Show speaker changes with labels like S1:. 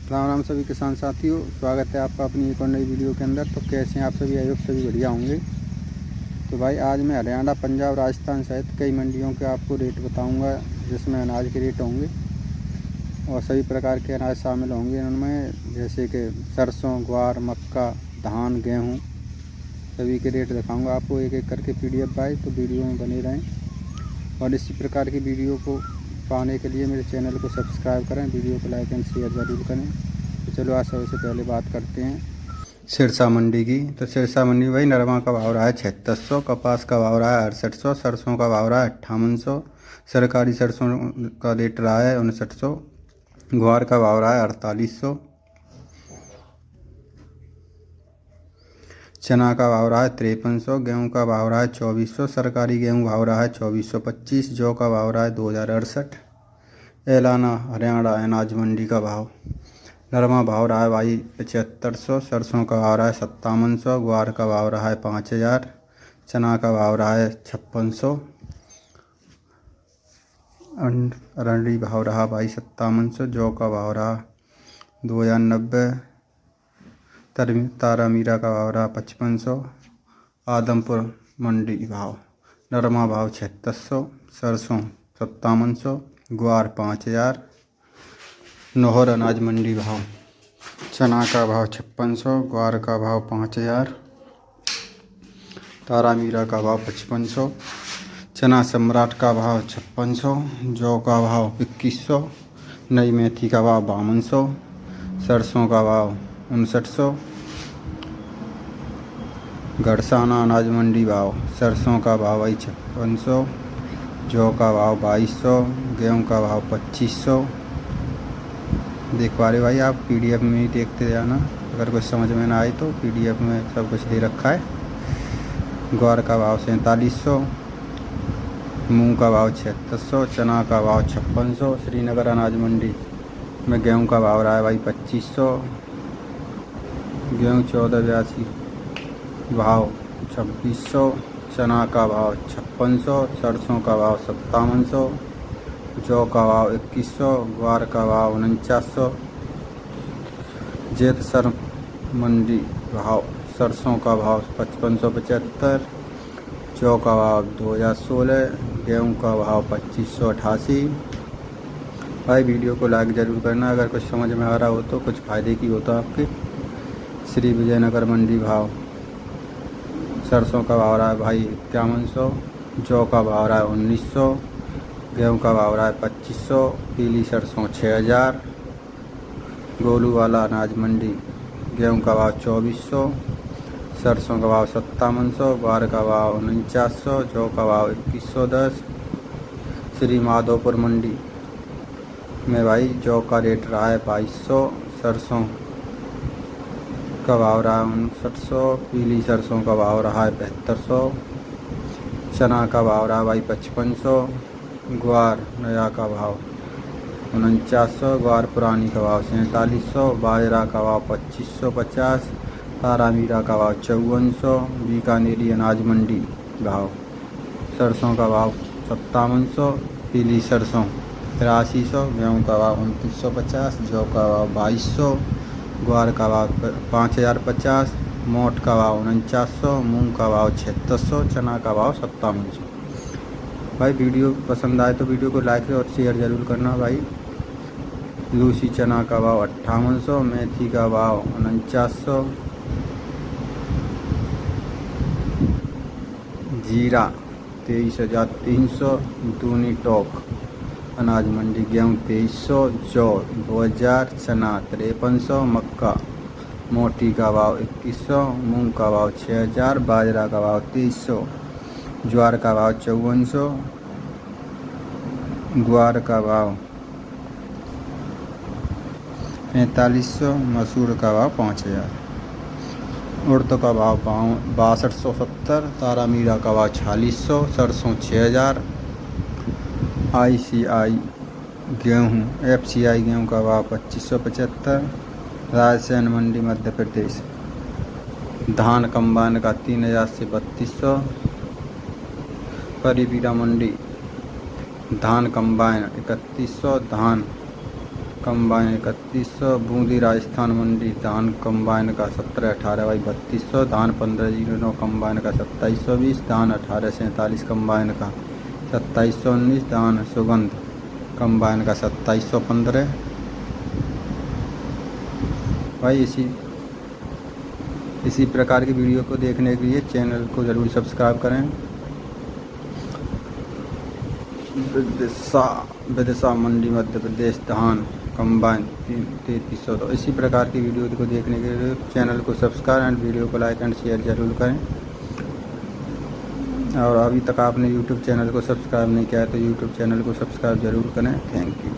S1: राम राम सभी किसान साथियों, स्वागत है आपका अपनी एक और नई वीडियो के अंदर। तो कैसे हैं आप सभी? आई होप सभी बढ़िया होंगे। तो भाई आज मैं हरियाणा, पंजाब, राजस्थान सहित कई मंडियों के आपको रेट बताऊंगा, जिसमें अनाज के रेट होंगे और सभी प्रकार के अनाज शामिल होंगे उनमें, जैसे कि सरसों, ग्वार, मक्का, धान, गेहूँ, सभी के रेट दिखाऊँगा आपको एक एक करके PDF भाई। तो वीडियो में बने रहें और इसी प्रकार की वीडियो को पाने के लिए मेरे चैनल को सब्सक्राइब करें, वीडियो को लाइक एंड शेयर ज़रूर करें। तो चलो आज सबसे पहले बात करते हैं सिरसा मंडी की। तो सिरसा मंडी भाई नरमा का भाव रहा है 7600, कपास का भाव रहा है 6800, सरसों का भाव रहा है 5800, सरकारी सरसों का रेट रहा है 5900, ग्वार का भाव रहा है 4800, चना का भाव रहा है 5300, गेहूं का भाव रहा है 2400, सरकारी गेहूं भाव रहा है 2425, जौ का भाव रहा है 2068। एलाना हरियाणा अनाज मंडी का भाव नरमा भाव रहा है भाई 7500, सरसों का भाव रहा है 5700, ग्वार का भाव रहा है 5000, चना का भाव रहा है 5600, अरंडी भाव रहा भाई 5700, जौ का भाव रहा 2090, तारा मीरा का भाव रहा 5500। आदमपुर मंडी भाव नरमा भाव 7600, सरसों 5700, ग्वार 5000। नौहर अनाज मंडी भाव चना का भाव 5600, ग्वार का भाव 5000, तारा मीरा का भाव 5500, चना सम्राट का भाव 5600, जौ का भाव 2100, नई मेथी का भाव 5200, सरसों का भाव 5900। गड़साना अनाज मंडी भाव सरसों का भाव भाई 5600, जौ का भाव 2200, गेहूं का भाव 2500। देख पा रहे भाई आप, PDF में ही देखते जाना, अगर कुछ समझ में ना आए तो PDF में सब कुछ दे रखा है। ग्वार का भाव 4700, मूंग का भाव 7600, चना का भाव 5600। श्रीनगर अनाज मंडी में गेहूं का भाव रहा है भाई 2500, गेहूं 1482, भाव 2600, चना का भाव 5600, सरसों का भाव 5700, जौ का भाव 2100, ग्वार का भाव 4900। जेतसर मंडी भाव सरसों का भाव 5575, जौ का भाव 2016, गेहूं का भाव 2588। भाई वीडियो को लाइक ज़रूर करना, अगर कुछ समझ में आ रहा हो तो, कुछ फ़ायदे की हो तो आपके। श्री विजयनगर मंडी भाव सरसों का भाव रहा है भाई 5100, जौ का भाव रहा है 1900, गेहूं का भाव रहा है 2500, पीली सरसों 6000। गोलू वाला अनाज मंडी गेहूं का भाव 2400, सरसों का भाव 5700, ग्वार का भाव 4900, जौ का भाव 2110। श्री माधोपुर मंडी में भाई जौ का रेट रहा है 2200, सरसों का भाव रहा है 5900, पीली सरसों का भाव रहा है 7200, चना का भाव रहा है भाई 5500, ग्वार नया का भाव 4900, ग्वार पुरानी का भाव 4700, बाजरा का भाव 2550, तारा मीरा का भाव 5400। बीकानेरी अनाज मंडी भाव सरसों का भाव 5700, पीली सरसों 8300, गेहूँ का भाव 2950, जौ का भाव 2200, ग्वार का भाव 5050, मोट का भाव 4900, मूंग का भाव 7600, चना का भाव 5700। भाई वीडियो पसंद आए तो वीडियो को लाइक और शेयर ज़रूर करना भाई। लूसी चना का भाव 5800, मेथी का भाव 4900, जीरा 23300, दूनी टॉप अनाज मंडी गेहूँ 2300, जौ 2000, चना 5300, मक्का मोटी का भाव 2100, मूंग का भाव 6000, बाजरा का भाव 2300, ज्वार का भाव 5400, ग्वार का भाव 4500, मसूर का भाव 5000, उड़द का भाव 6270, तारा मीरा का भाव 4600, सरसों 6000। ICI गेहूँ FCI गेहूँ का भाव 2575। रायसेन मंडी मध्य प्रदेश धान कंबाइन का 3000 से 3200। परिबीरा मंडी धान कंबाइन 3100, धान कंबाइन 3100। बूंदी राजस्थान मंडी धान कंबाइन का 1718 बाई 3200। धान 1509 कंबाइन का 2720। धान 1847 कंबाइन का 2719। धान सुगंध कंबाइन का 2715। भाई इसी प्रकार की वीडियो को देखने के लिए चैनल को ज़रूर सब्सक्राइब करें। विदिशा मंडी मध्य प्रदेश धान कंबाइन 3300। तो इसी प्रकार की वीडियो को देखने के लिए चैनल को सब्सक्राइब एंड वीडियो को लाइक एंड शेयर ज़रूर करें। और अभी तक आपने यूट्यूब चैनल को सब्सक्राइब नहीं किया है तो यूट्यूब चैनल को सब्सक्राइब ज़रूर करें। Thank you.